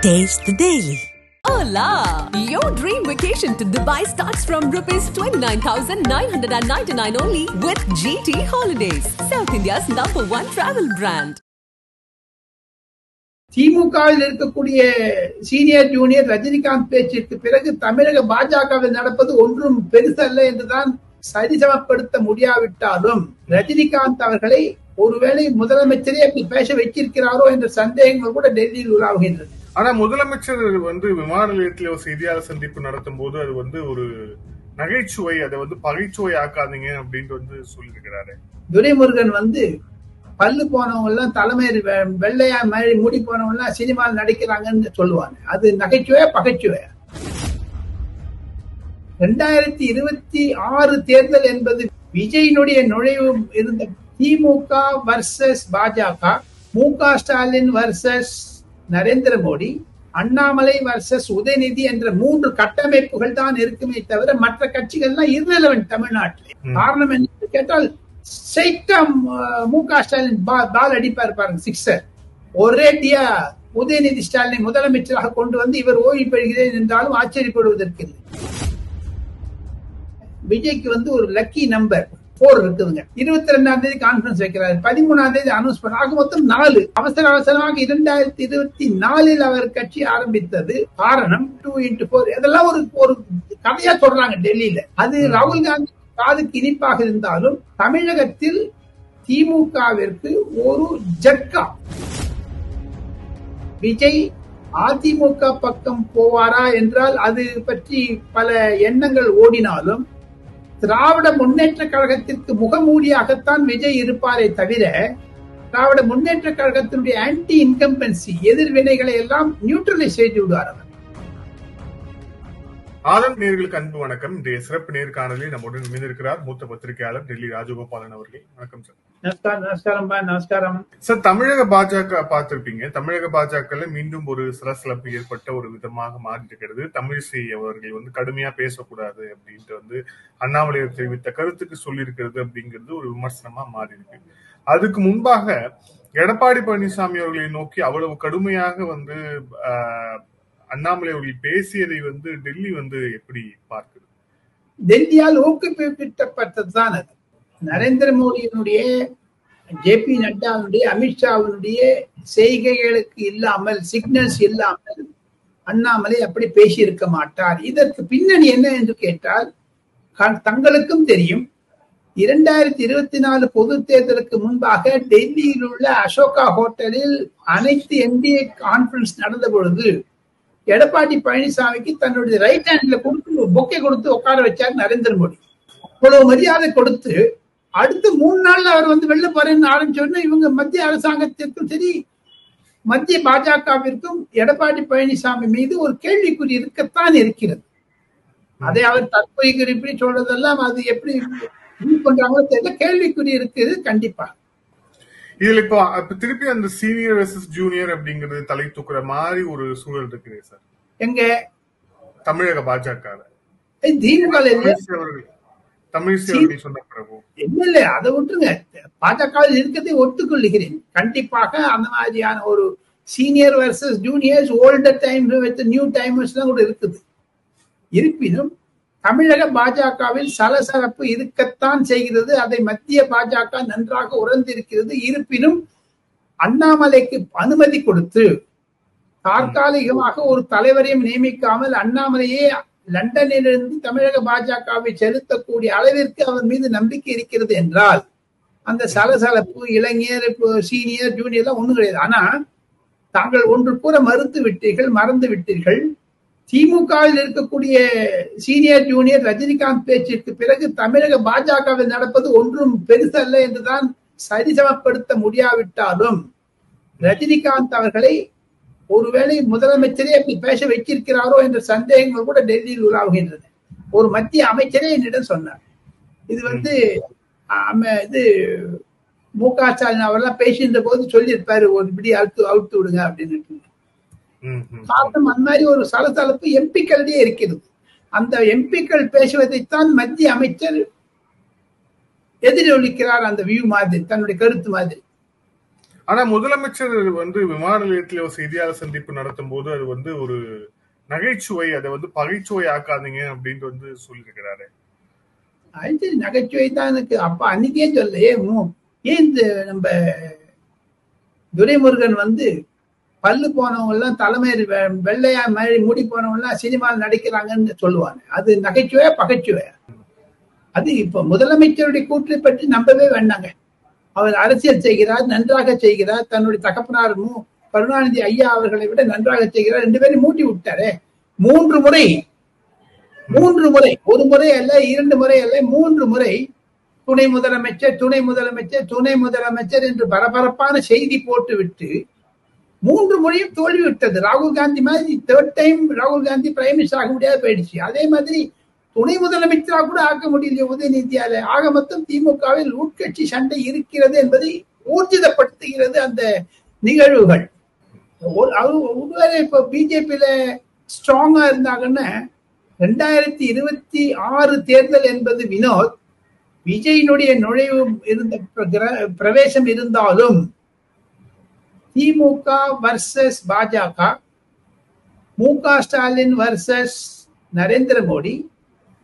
Taste the Daily. Hola! Your dream vacation to Dubai starts from ₹29,999 only with GT Holidays, South India's #1 travel brand. திமுகவில் இருக்கக்கூடிய senior junior Rajinikanth பேச்சிற்கு பிறகு தமிழக பாஜகவில் நடப்பது ஒன்றும் பெருசல்ல என்றுதான் சரிசமப்படுத்த முடியாவிட்டாலும் ரஜினிகாந்த் அவர்களை ஒருவேளை முதலமைச்சரே அப்படி பேச வைத்திருக்கிறாரோ என்ற சந்தேகங்கள் கூட டெல்லியில் உலாவுகின்றன. ஆனா முதலமைச்சர் விமான நிலையத்தில் ஒரு செய்தியாளர் சந்திப்பு நடத்தும் போது அது ஒரு நகைச்சுவை, அதை பகைச்சுவை ஆக்காதீங்க அப்படின்னு சொல்லியிருக்கிறாரு. துரைமுருகன் பல்லு போனவங்க எல்லாம் தலைமை வெள்ளையா மாதிரி மூடி போனவங்க எல்லாம் சினிமாவில் நடிக்கிறாங்கன்னு சொல்லுவாங்க. அது நகைச்சுவையா பகைச்சுவையா? 2026 தேர்தல் என்பது விஜயினுடைய நுழைவு இருந்த திமுக வர்சஸ் பாஜக, மு.க. ஸ்டாலின் வர்சஸ் நரேந்திர மோடி, அண்ணாமலை வர்சஸ் உதயநிதி என்ற 3 கட்டமைப்புகள் தான் இருக்குமே தவிர மற்ற கட்சிகள்லாம் irrelevant தமிழ்நாட்டில். காரணம் என்ன கேட்டால் மு.க. ஸ்டாலின் பால் அடிப்பார் பாருங்க, சிக்ஸர். ஒரேடியா உதயநிதி ஸ்டாலினை முதலமைச்சராக கொண்டு வந்து இவர் ஓய்வு பெறுகிறேன் என்றாலும் ஆச்சரியப்படுவதற்கு இல்லை. விஜய்க்கு ஒரு லக்கி நம்பர் 4 இருக்குதுங்க. 22ஆம் தேதி கான்பரன்ஸ் வைக்கிறாரு, 13ஆம் தேதி அனௌன்ஸ் பண்ண, ஆக மொத்தம் 4. அவசரமாக 2024 அவர் கட்சி ஆரம்பித்தது. காரணம் 2x4 அதெல்லாம் ஒரு கதையா சொல்றாங்க டெல்லியில. அது ராகுல் காந்தி காதுக்கு இனிப்பாக இருந்தாலும் தமிழகத்தில் திமுகவிற்கு ஒரு ஜட்கா. விஜய் அதிமுக பக்கம் போவாரா என்றால் அது பற்றி பல எண்ணங்கள் ஓடினாலும் திராவிட முன்னேற்ற கழகத்திற்கு முகமூடியாகத்தான் விஜய் இருப்பாரே தவிர திராவிட முன்னேற்ற கழகத்தினுடைய ஆன்டி இன்கம்பன்சி எதிர்வினைகளை எல்லாம் நியூட்ரலைஸ் செய்து விடுவார் அவர். ஆதன் நேயர்களுக்கு அன்பு வணக்கம். இன்றைய சிறப்பு நேர்காணலில் நம்முடன் இணைந்திருக்கிறார் மூத்த பத்திரிகையாளர் டெல்லி ராஜகோபாலன் அவர்கள். வணக்கம் சார். நமஸ்காரம் சார். தமிழக பாஜக பார்த்திருப்பீங்க. தமிழக பாஜக மீண்டும் ஒரு சலசலப்பு ஏற்பட்ட ஒரு விதமாக மாறி இருக்கிறது. தமிழிசை அவர்கள் கடுமையா பேசக்கூடாது அப்படின்ட்டு அண்ணாமலை தெரிவித்த கருத்துக்கு சொல்லியிருக்கிறது அப்படிங்கிறது ஒரு விமர்சனமா மாறி இருக்கு. அதுக்கு முன்பாக எடப்பாடி பழனிசாமி அவர்களை நோக்கி அவ்வளவு கடுமையாக அண்ணாமலை அவர்கள் பேசியதை டெல்லி எப்படி பார்க்குது? டெல்லியால் ஊக்குவிக்கப்பட்டதுதான் அது. நரேந்திர மோடியினுடைய, ஜே.பி. நட்டாவுடைய, அமித்ஷாவினுடைய செய்கைகளுக்கு இல்லாமல், சிக்னல்ஸ் இல்லாமல் அண்ணாமலை அப்படி பேசி இருக்க மாட்டார். இதற்கு பின்னணி என்ன என்று கேட்டால் தங்களுக்கும் தெரியும். 2024 பொது தேர்தலுக்கு முன்பாக டெல்லியில் உள்ள அசோகா ஹோட்டலில் அனைத்து என்டிஏ கான்பரன்ஸ் நடந்த பொழுது எடப்பாடி பழனிசாமிக்கு தன்னுடைய ரைட் ஹேண்ட்ல கொடுத்து பொக்கே கொடுத்து உட்கார வச்சார் நரேந்திர மோடி. அவ்வளவு மரியாதை கொடுத்து அடுத்த 3 நாள்ல அவர் வெளில போறேன்னு ஆரம்பிச்சோன்னா இவங்க மத்திய அரசாங்கத்திற்கும் சரி மத்திய பாஜகவிற்கும் எடப்பாடி பழனிசாமி மீது ஒரு கேள்விக்குறி இருக்கத்தான் இருக்கிறது. அதை அவர் தற்போதைய குறிப்பி சொல்றதெல்லாம் அது எப்படி பண்றாங்களோ தெரியல, கேள்விக்குறி இருக்குது கண்டிப்பா. இதுல இப்போ திருப்பி அந்த சீனியர் வெர்சஸ் ஜூனியர் அப்படிங்கறது தலை தூக்குற மாதிரி ஒரு சூழல் இருக்குது சார். எங்க தமிழக பாஜக திமுக இல்ல, அதை விட்டுருங்க. பாஜக இருக்கிறதை ஒத்துக்கொள்ளுகிறேன். கண்டிப்பாக அந்த மாதிரியான ஒரு senior versus juniors, older time new timers கூட இருக்குது. இருப்பினும் தமிழக பாஜகவில் சலசலப்பு இருக்கத்தான் செய்கிறது. அதை மத்திய பாஜக நன்றாக உணர்ந்திருக்கிறது. இருப்பினும் அண்ணாமலைக்கு அனுமதி கொடுத்து தற்காலிகமாக ஒரு தலைவரையும் நியமிக்காமல் அண்ணாமலையே லண்டனிலிருந்து தமிழக பாஜகவை செலுத்தக்கூடிய அளவிற்கு அவர் மீது நம்பிக்கை இருக்கிறது என்றால் அந்த சலசலப்பு இளைஞர் சீனியர் ஜூனியர் எல்லாம் ஒண்ணும் கிடையாது. ஆனா தாங்கள் ஒன்று கூற மறந்து விட்டீர்கள். திமுகவில் இருக்கக்கூடிய சீனியர் ஜூனியர் ரஜினிகாந்த் பேச்சிற்கு பிறகு தமிழக பாஜகவில் நடப்பது ஒன்றும் பெருசல்ல என்றுதான் சரிசமப்படுத்த முடியாவிட்டாலும் ரஜினிகாந்த் அவர்களை ஒருவேளை முதலமைச்சரே அப்படி பேச வைத்திருக்கிறாரோ என்ற சந்தேகங்கள் கூட டெல்லியில் உலாவுகின்றன. ஒரு மத்திய அமைச்சரே என்னிடம் சொன்னார், இது மு.க. ஸ்டாலின் அவரெல்லாம் பேசின்ற போது சொல்லியிருப்பாரு, ஒரு இப்படி அவுத்து விடுங்க அப்படின்னு. காரணம் அந்த மாதிரி ஒரு சலசலப்பு எம்பிக்களிடையே இருக்கிறது. அந்த எம்பிக்கள் பேசுவதைத்தான் மத்திய அமைச்சர் எதிரொலிக்கிறார், அந்த வியூ மாதிரி, தன்னுடைய கருத்து மாதிரி. ஆனா முதலமைச்சர் வந்து விமான நிலையத்தில் ஒரு செய்தியாளர் சந்திப்பு நடத்தும் போது அது வந்து ஒரு நகைச்சுவை, அதை வந்து பகைச்சுவை ஆக்காதீங்க அப்படின்னு வந்து சொல்லியிருக்கிறாரு. அது நகைச்சுவை தான் எனக்கு அப்ப அன்னைக்கே சொல்ல ஏன் இந்த நம்ம துரைமுருகன் வந்து பல்லு போனவங்க எல்லாம் தலைமையில் வெள்ளையா மாதிரி மூடி போனவங்க எல்லாம் சினிமாவில் நடிக்கிறாங்கன்னு சொல்லுவாங்க. அது நகைச்சுவையா பகைச்சுவையா? அது இப்ப முதலமைச்சருடைய கூற்றை பற்றி நம்பவே வேண்டாங்க. அவர் அரசியல் செய்கிறார், நன்றாக செய்கிறார். தன்னுடைய தகப்பனார் கருணாநிதி ஐயா அவர்களை விட நன்றாக செய்கிறார். 2 பேரும் மூட்டி விட்டாரு. 3 முறை, ஒரு முறை அல்ல, 2 முறை அல்ல, 3 முறை துணை முதலமைச்சர் துணை முதலமைச்சர் துணை முதலமைச்சர் என்று பரபரப்பான செய்தி போட்டு விட்டு 3 முறையும் தோல்வி விட்டது. ராகுல் காந்தி மாதிரி 3rd டைம் ராகுல் காந்தி பிரைம் மினிஸ்டர் ஆக முடியாது போயிடுச்சு. அதே மாதிரி துணை முதலமைச்சராக கூட ஆக்க முடியல உதயநிதியால. ஆக மொத்தம் திமுகவில் உட்கட்சி சண்டை இருக்கிறது என்பதை ஊர்ஜிதப்படுத்துகிறது அந்த நிகழ்வுகள். ஒருவேளை இப்ப பிஜேபியில ஸ்ட்ராங்கா இருந்தாங்கன்னா 2026 தேர்தல் என்பது வினோத் விஜயினுடைய நுழைவு இருந்த பிரவேசம் இருந்தாலும் திமுக வர்சஸ் பாஜக, மு.க. ஸ்டாலின் வர்சஸ் நரேந்திர மோடி,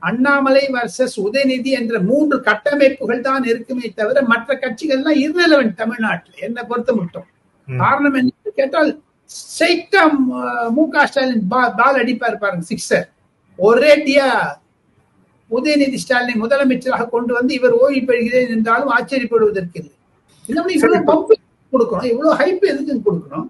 அண்ணாமலை வர்சஸ் உதயநிதி என்ற 3 கட்டமைப்புகள் தான் இருக்குமே தவிர மற்ற கட்சிகள்லாம் irrelevant தமிழ்நாட்டில் என்ன பொறுத்த மட்டும். காரணம் என்ன கேட்டால் ஸ்ட்ரைட்டா மு.க. ஸ்டாலின் பால் அடிப்பார் பாருங்க, சிக்ஸர். ஒரேடியா உதயநிதி ஸ்டாலினை முதலமைச்சராக கொண்டு வந்து இவர் ஓய்வு பெறுகிறேன் என்றாலும் ஆச்சரியப்படுவதற்கு இல்லை. இவ்வளவு பம்ப் கொடுக்கணும், இவ்வளவு ஹைப் எதுக்கு கொடுக்கணும்?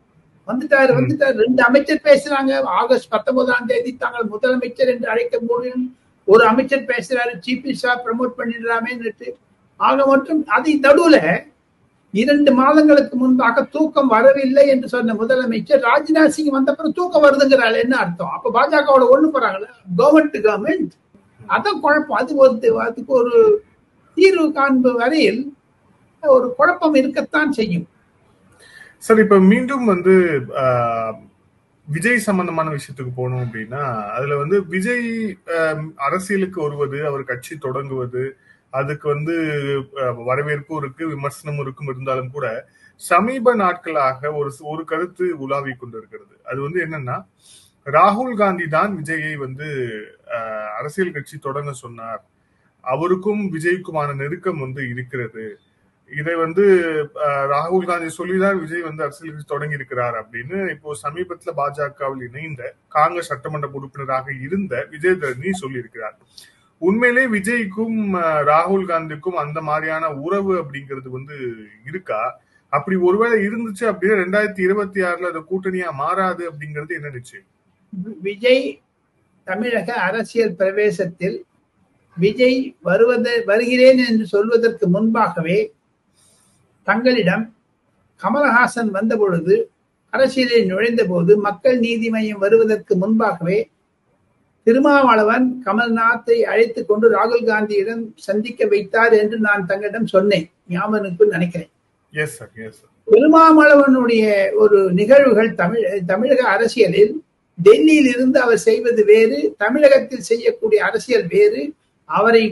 வந்துட்டாரு 2 அமைச்சர் பேசுறாங்க. ஆகஸ்ட் 19ஆம் தேதி தாங்கள் முதலமைச்சர் என்று அழைக்க முடியும். ஒரு அமைச்சர் பேசுறாரு, சீஃப் மினிஸ்டரா ப்ரமோட் பண்ணிடலாமேன்னு. ஆக மட்டும் அதை நடுவுல 2 மாதங்களுக்கு முன்பாக தூக்கம் வரவில்லை என்று சொன்ன முதலமைச்சர் ராஜ்நாத் சிங் வந்தப்பறம் தூக்கம் வருதுங்கிறாள். என்ன அர்த்தம்? அப்ப பாஜகவோட ஒண்ணு போறாங்களா? கவர்மெண்ட் அதான் குழப்பம். அதுக்கு ஒரு தீர்வு காண்பு வரையில் ஒரு குழப்பம் இருக்கத்தான் செய்யும். சார், இப்ப மீண்டும் வந்து விஜய் சம்பந்தமான விஷயத்துக்கு போனோம் அப்படின்னா, அதுல வந்து விஜய் அரசியலுக்கு வருவது, அவர் கட்சி தொடங்குவது, அதுக்கு வந்து வரவேற்பும் இருக்கு, விமர்சனமும் இருக்கும். இருந்தாலும் கூட சமீப நாட்களாக ஒரு கருத்து உலாவி கொண்டிருக்கிறது. அது வந்து என்னன்னா, ராகுல் காந்தி தான் விஜயை வந்து அரசியல் கட்சி தொடங்க சொன்னார், அவருக்கும் விஜய்க்குமான நெருக்கம் வந்து இருக்கிறது, இதை வந்து ராகுல் காந்தி சொல்லிதான் விஜய் வந்து அரசியல் கட்சி தொடங்கி இருக்கிறார் அப்படின்னு இப்போ சமீபத்துல பாஜகவில் இணைந்த காங்கிரஸ் சட்டமன்ற உறுப்பினராக இருந்த விஜய் தரணி சொல்லி இருக்கிறார். உண்மையிலே விஜய்க்கும் ராகுல் காந்திக்கும் அந்த மாதிரியான உறவு அப்படிங்கிறது வந்து இருக்கா? அப்படி ஒருவேளை இருந்துச்சு அப்படின்னா 2026 அந்த கூட்டணியா மாறாது அப்படிங்கிறது என்ன நிச்சயம்? விஜய் தமிழக அரசியல் பிரவேசத்தில் விஜய் வருகிறேன் என்று சொல்வதற்கு முன்பாகவே தங்களிடம் கமலஹாசன் வந்த பொழுது, அரசியலில் நுழைந்த போது, மக்கள் நீதி மய்யம் வருவதற்கு முன்பாகவே திருமாவளவன் கமல்நாத்தை அழைத்துக் கொண்டு ராகுல் காந்தியிடம் சந்திக்க வைத்தார் என்று நான் தங்களிடம் சொன்னேன். ஞாபகம் நினைக்கிறேன். திருமாவளவனுடைய ஒரு நிகழ்வுகள் தமிழக அரசியலில் டெல்லியில் இருந்து அவர் செய்வது வேறு, தமிழகத்தில் செய்யக்கூடிய அரசியல் வேறு. அவரை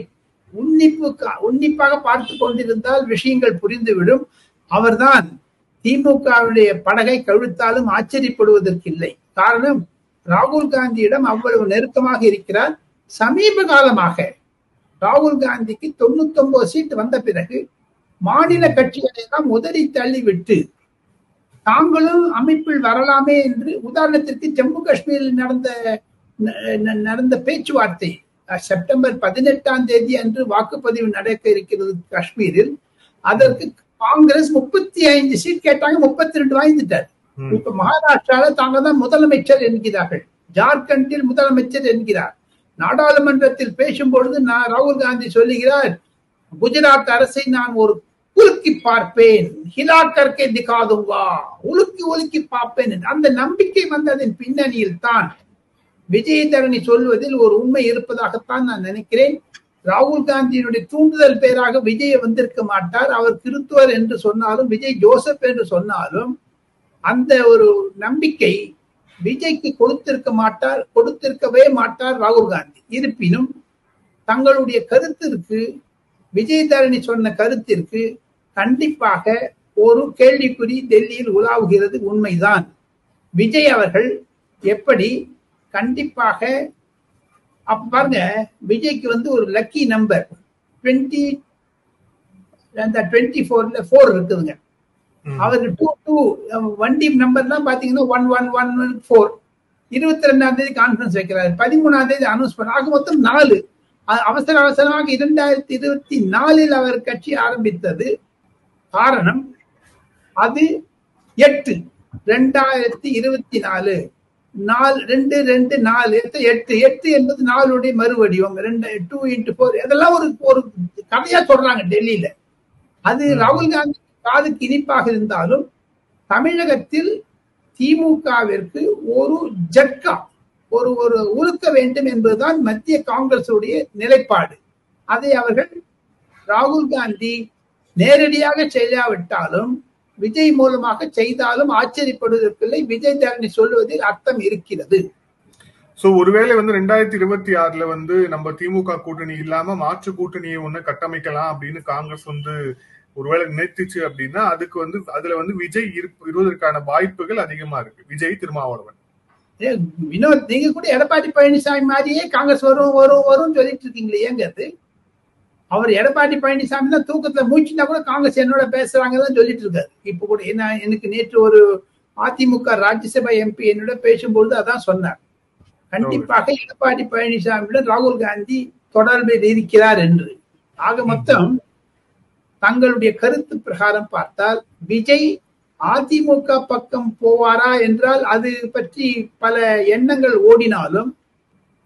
உன்னிப்பாக பார்த்து கொண்டிருந்தால் விஷயங்கள் புரிந்துவிடும். அவர்தான் திமுகவுடைய படகை கவிழ்த்தாலும் ஆச்சரியப்படுவதற்கு இல்லை. காரணம், ராகுல் காந்தியிடம் அவ்வளவு நெருக்கமாக இருக்கிறார். சமீப காலமாக ராகுல் காந்திக்கு 99 சீட் வந்த பிறகு மாநில கட்சிகளை எல்லாம் உதறி தள்ளிவிட்டு தாங்களும் அமைப்பில் வரலாமே என்று, உதாரணத்திற்கு ஜம்மு காஷ்மீரில் நடந்த பேச்சுவார்த்தை செப்டம்பர் 18ஆம் தேதி அன்று வாக்குப்பதிவு நடக்க இருக்கிறது காஷ்மீரில். அதற்கு காங்கிரஸ் 35 சீட் கேட்டாங்க, 32 வாங்கிட்டார். இப்ப மகாராஷ்டிரால தாங்க தான் முதலமைச்சர் என்கிறார்கள், ஜார்க்கண்டில் முதலமைச்சர் என்கிறார். நாடாளுமன்றத்தில் பேசும்பொழுது ராகுல் காந்தி சொல்லுகிறார், குஜராத் அரசை நான் ஒரு உலுக்கி பார்ப்பேன், ஹிலாக்கர்க்கே திகாதுங்கா, உலுக்கி பார்ப்பேன். அந்த நம்பிக்கை வந்ததின் பின்னணியில் தான் விஜயதரணி சொல்வதில் ஒரு உண்மை இருப்பதாகத்தான் நான் நினைக்கிறேன். ராகுல் காந்தியினுடைய தூண்டுதல் பேராக விஜய் வந்திருக்க மாட்டார். அவர் கிறிஸ்துவர் என்று சொன்னாலும், விஜய் ஜோசப் என்று சொன்னாலும், அந்த ஒரு நம்பிக்கை விஜய்க்கு கொடுத்திருக்கவே மாட்டார் ராகுல் காந்தி. இருப்பினும் தங்களுடைய கருத்திற்கு, விஜயதரணி சொன்ன கருத்திற்கு கண்டிப்பாக ஒரு கேள்விக்குறி டெல்லியில் உலாவுகிறது உண்மைதான். விஜய் அவர்கள் எப்படி கண்டிப்பாக அப்ப பாருங்க, விஜய்க்கு ஒரு லக்கி நம்பர் 24 இருக்குதுங்க. அவருக்கு 22 வண்டி நம்பர்லாம் பாத்தீங்கன்னா 1114. 22ஆம் தேதி கான்பரன்ஸ் வைக்கிறாரு, 13ஆம் தேதி அனௌன்ஸ் பண்ண, ஆக மொத்தம் 4. அவசர அவசரமாக 2024 அவர் கட்சி ஆரம்பித்தது. காரணம் அது 8 2024 4 8 என்பது 4 மறுவடிவம் 2 into 4. அதெல்லாம் ஒரு கதையா சொல்றாங்க டெல்லியில. அது ராகுல் காந்தி காதுக்கு இனிப்பாக இருந்தாலும் தமிழகத்தில் திமுகவிற்கு ஒரு ஜட்கா, ஒரு உருக்க வேண்டும் என்பதுதான் மத்திய காங்கிரஸ் உடைய நிலைப்பாடு. அதை அவர்கள் ராகுல் காந்தி நேரடியாக செய்யாவிட்டாலும் விஜய் மூலமாக செய்தாலும் ஆச்சரியப்படுவதற்கில்லை. விஜய் தரணி சொல்லுவதில் அர்த்தம் இருக்கிறது. சோ ஒருவேளை 2026 நம்ம திமுக கூட்டணி இல்லாம மாற்று கூட்டணியை ஒண்ணு கட்டமைக்கலாம் அப்படின்னு காங்கிரஸ் ஒருவேளை நினைத்துச்சு அப்படின்னா அதுக்கு அதுல விஜய் இருப்பதற்கான வாய்ப்புகள் அதிகமா இருக்கு. விஜய், திருமாவளவன். வினோத், நீங்க கூட எடப்பாடி பழனிசாமி மாதிரியே காங்கிரஸ் வரும் சொல்லிட்டு இருக்கீங்களே, ஏங்க அது? அவர் எடப்பாடி பழனிசாமி தான் தூக்கத்துல மூச்சுனா கூட காங்கிரஸ் என்னோட பேசுறாங்கன்னு சொல்லிட்டு இருக்காரு. இப்ப கூட எனக்கு நேற்று ஒரு அதிமுக ராஜ்யசபா எம்பி என்னோட பேசும்பொழுது அதான் சொன்னார். கண்டிப்பாக எடப்பாடி பழனிசாமியுடன் ராகுல் காந்தி தொடர்பில் இருக்கிறார் என்று. ஆக மொத்தம் தங்களுடைய கருத்து பிரகாரம் பார்த்தால் விஜய் அதிமுக பக்கம் போவாரா என்றால் அது பற்றி பல எண்ணங்கள் ஓடினாலும்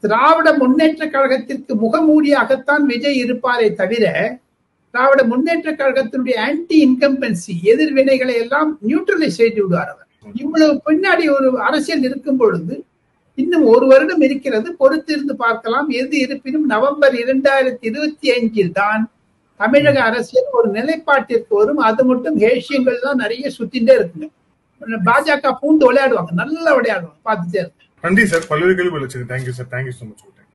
திராவிட முன்னேற்ற கழகத்திற்கு முகமூடியாகத்தான் விஜய் இருப்பாரே தவிர திராவிட முன்னேற்ற கழகத்தினுடைய ஆன்டி இன்கம்பன்சி எதிர்வினைகளை எல்லாம் நியூட்ரலைஸ் செய்து விடுவார் அவர். இவ்வளவு பின்னாடி ஒரு அரசியல் இருக்கும் பொழுது இன்னும் 1 வருடம் இருக்கிறது, பொறுத்திருந்து பார்க்கலாம். எது இருப்பினும் நவம்பர் 2025 தான் தமிழக அரசியல் ஒரு நிலைப்பாட்டிற்கு வரும். அது மட்டும் ஹேஷியங்கள் தான் நிறைய சுத்திட்டே இருக்குங்க. பாஜக பூந்து விளையாடுவாங்க, நல்லா விளையாடுவாங்க, பார்த்துட்டே இருக்கு. நன்றி சார், பல்வேறு கேள்வி. Thank you sir, thank you so much.